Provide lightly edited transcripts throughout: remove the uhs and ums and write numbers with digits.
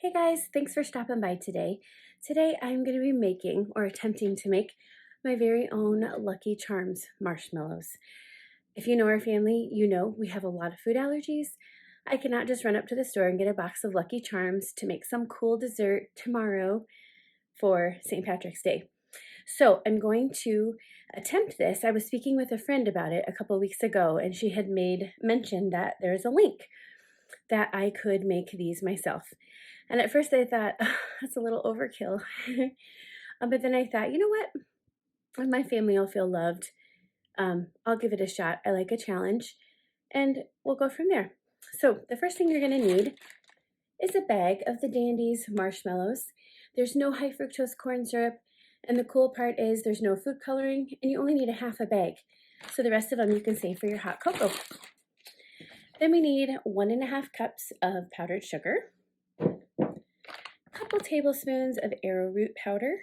Hey guys, thanks for stopping by today. Today I'm going to be making, or attempting to make, my very own Lucky Charms marshmallows. If you know our family, you know we have a lot of food allergies. I cannot just run up to the store and get a box of Lucky Charms to make some cool dessert tomorrow for St. Patrick's Day. So I'm going to attempt this. I was speaking with a friend about it a couple weeks ago, and she had made mention that there's a link that I could make these myself. And at first I thought, oh, that's a little overkill. But then I thought, you know what? My family will feel loved. I'll give it a shot. I like a challenge. And we'll go from there. So the first thing you're going to need is a bag of the Dandies marshmallows. There's no high fructose corn syrup. And the cool part is there's no food coloring. And you only need a half a bag. So the rest of them you can save for your hot cocoa. Then we need 1.5 cups of powdered sugar, a couple tablespoons of arrowroot powder,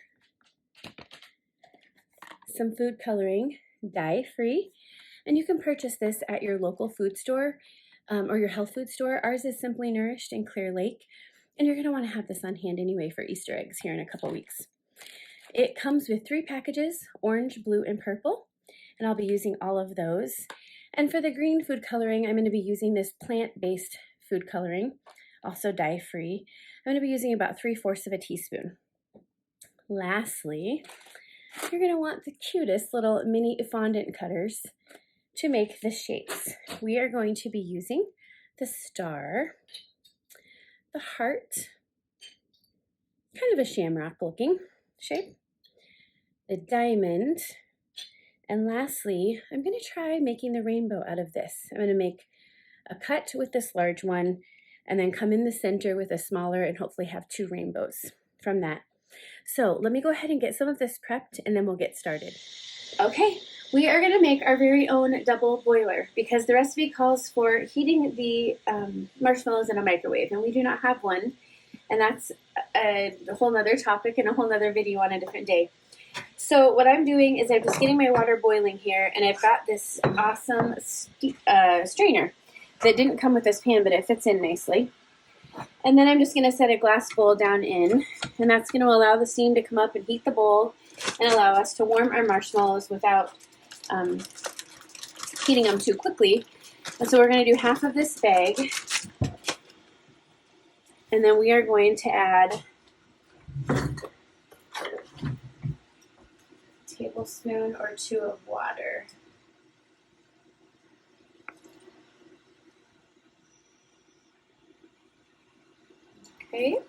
some food coloring, dye-free, and you can purchase this at your local food store or your health food store. Ours is Simply Nourished in Clear Lake, and you're going to want to have this on hand anyway for Easter eggs here in a couple weeks. It comes with 3 packages, orange, blue, and purple, and I'll be using all of those. And for the green food coloring, I'm going to be using this plant-based food coloring, also dye-free. I'm going to be using about 3/4 of a teaspoon. Lastly, you're going to want the cutest little mini fondant cutters to make the shapes. We are going to be using the star, the heart, kind of a shamrock looking shape, the diamond, and lastly, I'm going to try making the rainbow out of this. I'm going to make a cut with this large one and then come in the center with a smaller and hopefully have 2 rainbows from that. So let me go ahead and get some of this prepped and then we'll get started. Okay, we are going to make our very own double boiler because the recipe calls for heating the marshmallows in a microwave and we do not have one. And that's a whole nother topic and a whole nother video on a different day. So what I'm doing is I'm just getting my water boiling here, and I've got this awesome strainer that didn't come with this pan, but it fits in nicely. And then I'm just going to set a glass bowl down in, and that's going to allow the steam to come up and heat the bowl and allow us to warm our marshmallows without heating them too quickly. And so we're going to do half of this bag, and then we are going to add tablespoon or 2 of water. Okay,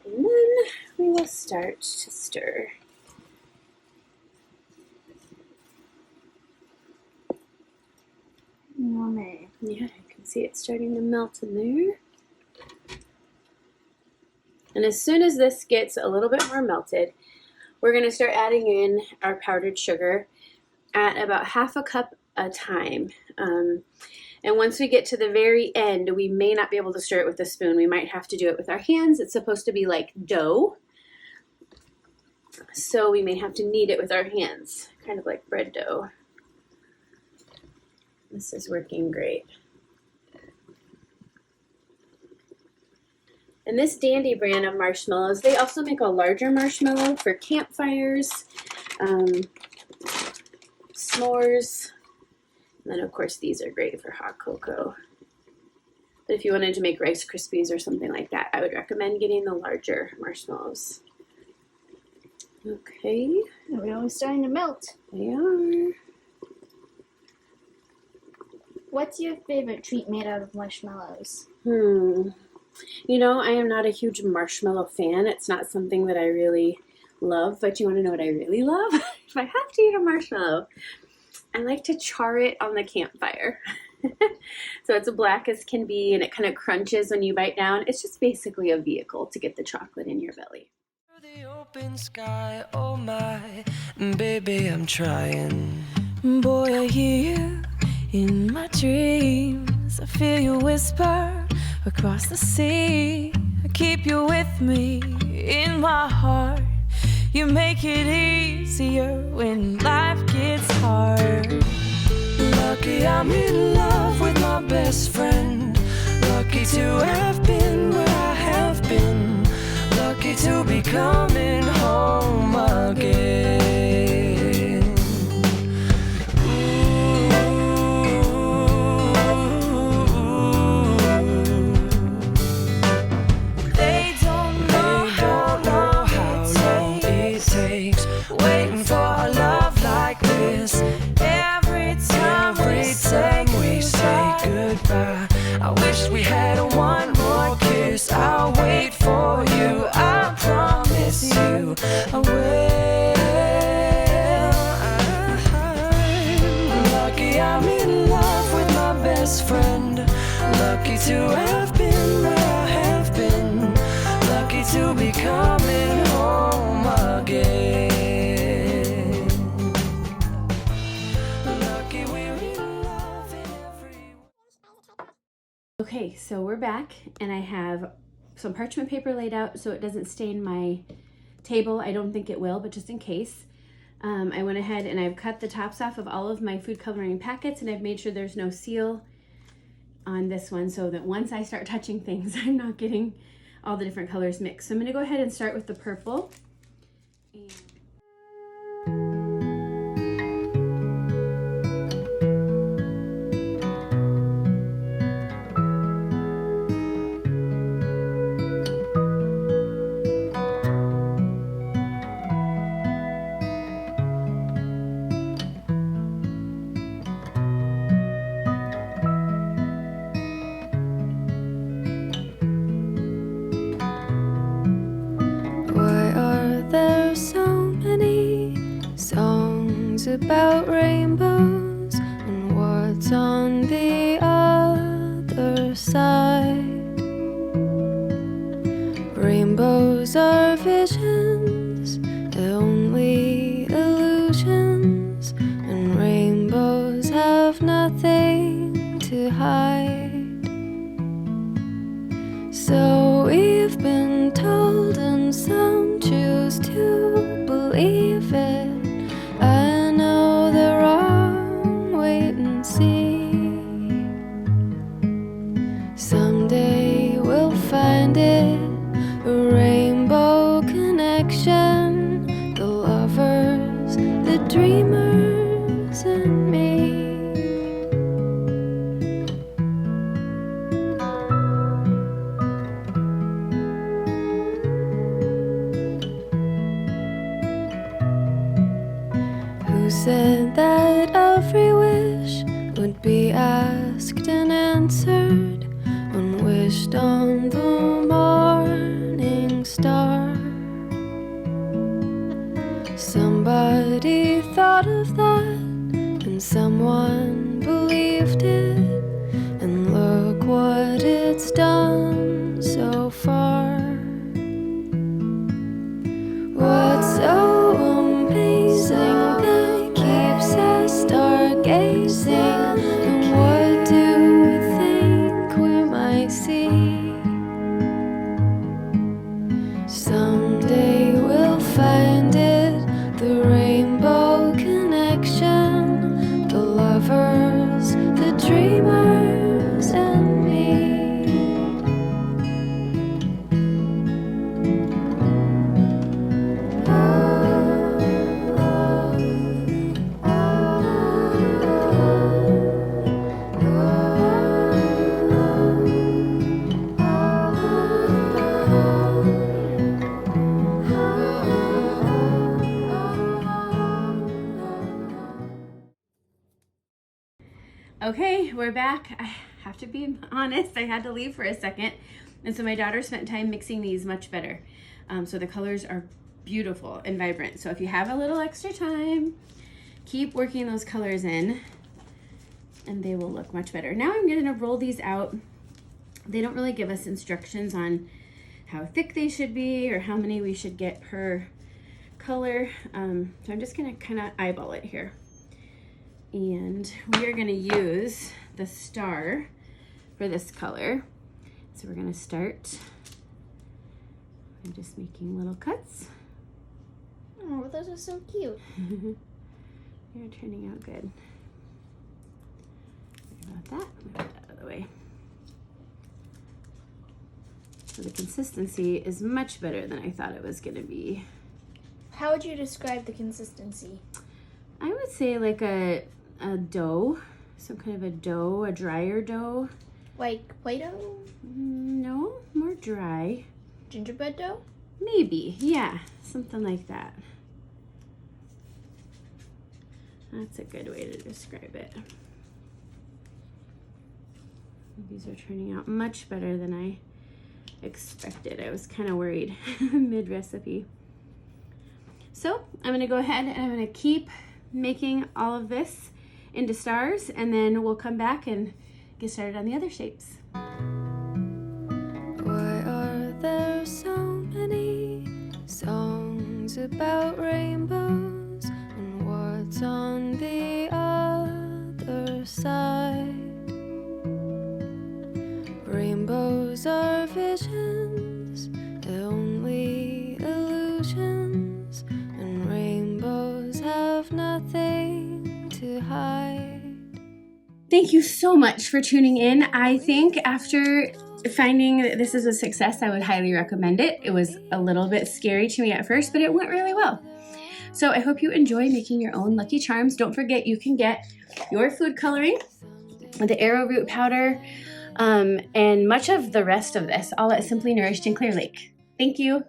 and then we will start to stir. Yummy. Yeah, I can see it starting to melt in there. And as soon as this gets a little bit more melted, we're going to start adding in our powdered sugar at about 1/2 cup a time. And once we get to the very end, we may not be able to stir it with a spoon. We might have to do it with our hands. It's supposed to be like dough, so we may have to knead it with our hands, kind of like bread dough. This is working great. And this Dandy brand of marshmallows, they also make a larger marshmallow for campfires, s'mores, and then of course these are great for hot cocoa. But if you wanted to make Rice Krispies or something like that, I would recommend getting the larger marshmallows. Okay. They're really starting to melt. They are. What's your favorite treat made out of marshmallows? You know, I am not a huge marshmallow fan. It's not something that I really love, but you want to know what I really love? If I have to eat a marshmallow, I like to char it on the campfire. So it's black as can be, and it kind of crunches when you bite down. It's just basically a vehicle to get the chocolate in your belly. The open sky, oh my, baby, I'm trying. Boy, I hear you in my dreams. I feel you whisper across the sea. I keep you with me in my heart. You make it easier when life gets hard. Lucky I'm in love with my best friend. Lucky to have been where I place. I'll wait for you, I promise you I will. I'm lucky I'm in love with my best friend. Lucky to have been where I have been. Lucky to be coming home again. Lucky we're in love in every. Okay, so we're back, and I have some parchment paper laid out so it doesn't stain my table. I don't think it will, but just in case. I went ahead and I've cut the tops off of all of my food coloring packets, and I've made sure there's no seal on this one so that once I start touching things, I'm not getting all the different colors mixed. So I'm gonna go ahead and start with the purple. Why are there so many songs about rainbows, and what's on the other side? Rainbows are visions, only illusions, and rainbows have nothing to hide. So we've been told, and some choose to believe it. I know they're wrong, wait and see. Someday we'll find it, a rainbow connection. The lovers, the dreamers, and me. Who said that every wish would be asked and answered, unwished on the morning star? Somebody thought of that, and someone believed it, and look what it's done so far. What's so amazing that keeps us stargazing? And what do we think we might see? Someday we'll find it, the rainbow connection. The lovers, the dreamers, and me. Okay, we're back. I have to be honest, I had to leave for a second. And so my daughter spent time mixing these much better. So the colors are beautiful and vibrant. So if you have a little extra time, keep working those colors in and they will look much better. Now I'm gonna roll these out. They don't really give us instructions on how thick they should be or how many we should get per color. So I'm just gonna kind of eyeball it here. And we are gonna use the star for this color. So we're gonna start. I'm just making little cuts. Oh, those are so cute. You're turning out good. Sorry about that. Move that out of the way. So the consistency is much better than I thought it was gonna be. How would you describe the consistency? I would say like a dough, some kind of a dough, a drier dough. Like Play-Doh? No, more dry. Gingerbread dough? Maybe, yeah, something like that. That's a good way to describe it. These are turning out much better than I expected. I was kind of worried mid-recipe. So I'm gonna go ahead and I'm gonna keep making all of this into stars, and then we'll come back and get started on the other shapes. Why are there so many songs about rainbows, and what's on the other side? Rainbows are visions, only illusions, and rainbows have nothing to hide. Thank you so much for tuning in. I think after finding that this is a success, I would highly recommend it. It was a little bit scary to me at first, but it went really well. So I hope you enjoy making your own Lucky Charms. Don't forget, you can get your food coloring, the arrowroot powder, and much of the rest of this all at Simply Nourished in Clear Lake. Thank you.